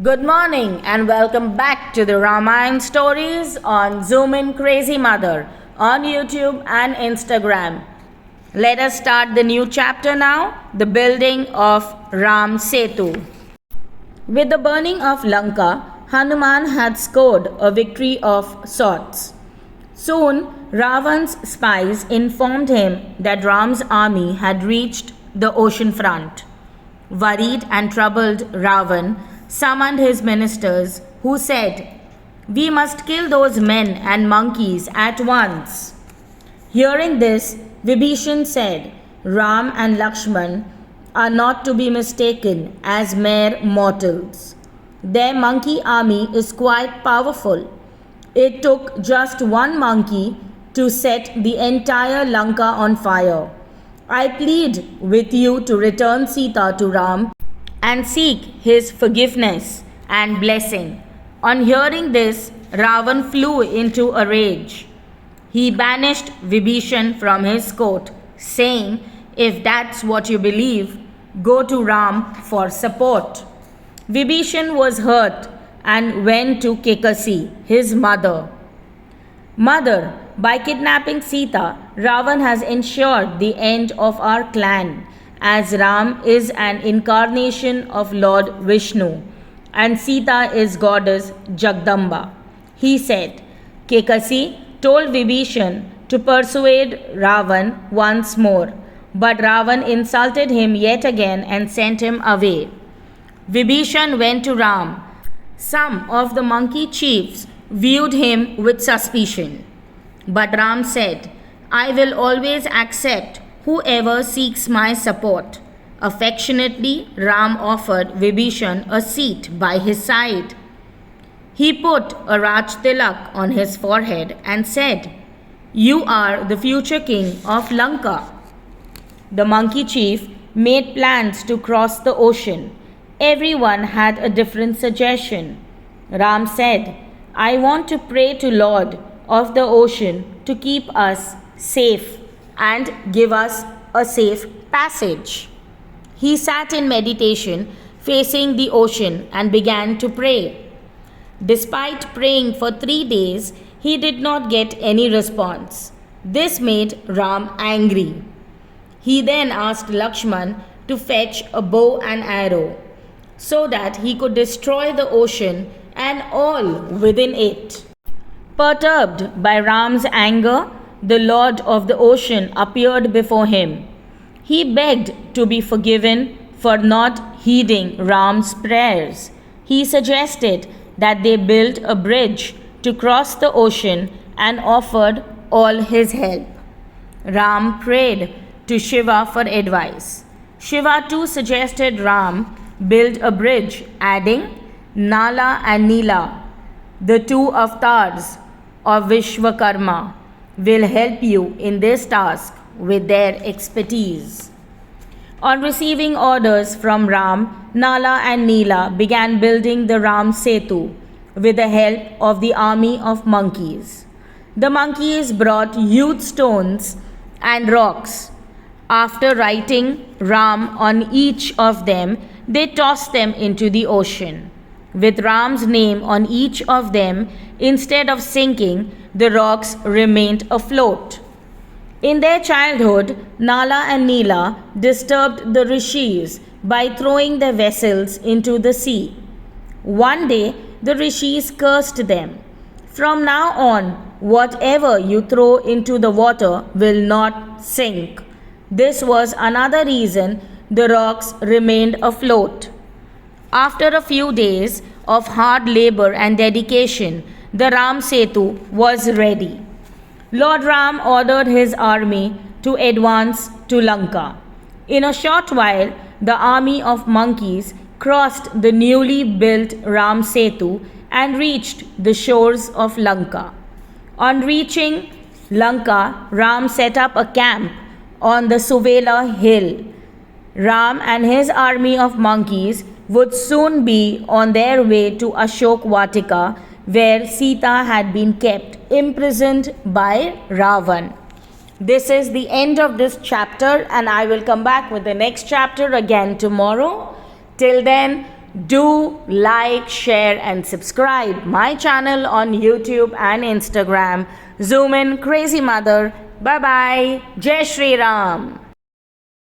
Good morning and welcome back to the Ramayana stories on Zoom In Crazy Mother on YouTube and Instagram. Let us start the new chapter now, the building of Ram Setu. With the burning of Lanka, Hanuman had scored a victory of sorts. Soon, Ravan's spies informed him that Ram's army had reached the ocean front. Worried and troubled, Ravan summoned his ministers, who said, "We must kill those men and monkeys at once." Hearing this, Vibhishan said, "Ram and Lakshman are not to be mistaken as mere mortals. Their monkey army is quite powerful. It took just one monkey to set the entire Lanka on fire. I plead with you to return Sita to Ram and seek his forgiveness and blessing." On hearing this, Ravan flew into a rage. He banished Vibhishan from his court, saying, "If that's what you believe, go to Ram for support." Vibhishan was hurt and went to Kekasi, his mother. "Mother, by kidnapping Sita, Ravan has ensured the end of our clan, as Ram is an incarnation of Lord Vishnu and Sita is goddess Jagdamba," he said. Kekasi told Vibhishan to persuade Ravan once more, but Ravan insulted him yet again and sent him away. Vibhishan went to Ram. Some of the monkey chiefs viewed him with suspicion, but Ram said, "I will always accept whoever seeks my support." Affectionately, Ram offered Vibhishan a seat by his side. He put a Raj Tilak on his forehead and said, "You are the future king of Lanka." The monkey chief made plans to cross the ocean. Everyone had a different suggestion. Ram said, "I want to pray to Lord of the ocean to keep us safe and give us a safe passage." He sat in meditation facing the ocean and began to pray. Despite praying for 3 days, he did not get any response. This made Ram angry. He then asked Lakshman to fetch a bow and arrow so that he could destroy the ocean and all within it. Perturbed by Ram's anger, the Lord of the ocean appeared before him. He begged to be forgiven for not heeding Ram's prayers. He suggested that they build a bridge to cross the ocean and offered all his help. Ram prayed to Shiva for advice. Shiva too suggested Ram build a bridge, adding, "Nala and Neela, the two avatars of Vishwakarma, will help you in this task with their expertise." On receiving orders from Ram, Nala and Neela began building the Ram Setu with the help of the army of monkeys. The monkeys brought huge stones and rocks. After writing Ram on each of them, they tossed them into the ocean. With Ram's name on each of them, instead of sinking, the rocks remained afloat. In their childhood, Nala and Neela disturbed the rishis by throwing their vessels into the sea. One day, the rishis cursed them. "From now on, whatever you throw into the water will not sink." This was another reason the rocks remained afloat. After a few days of hard labor and dedication, the Ram Setu was ready. Lord Ram ordered his army to advance to Lanka. In a short while, the army of monkeys crossed the newly built Ram Setu and reached the shores of Lanka. On reaching Lanka, Ram set up a camp on the Suvela hill. Ram and his army of monkeys would soon be on their way to Ashok Vatika, where Sita had been kept imprisoned by Ravan. This is the end of this chapter, and I will come back with the next chapter again tomorrow. Till then, Do like, share, and subscribe my channel on YouTube and Instagram. Zoom in Crazy Mother. Bye bye. Jai Shri Ram.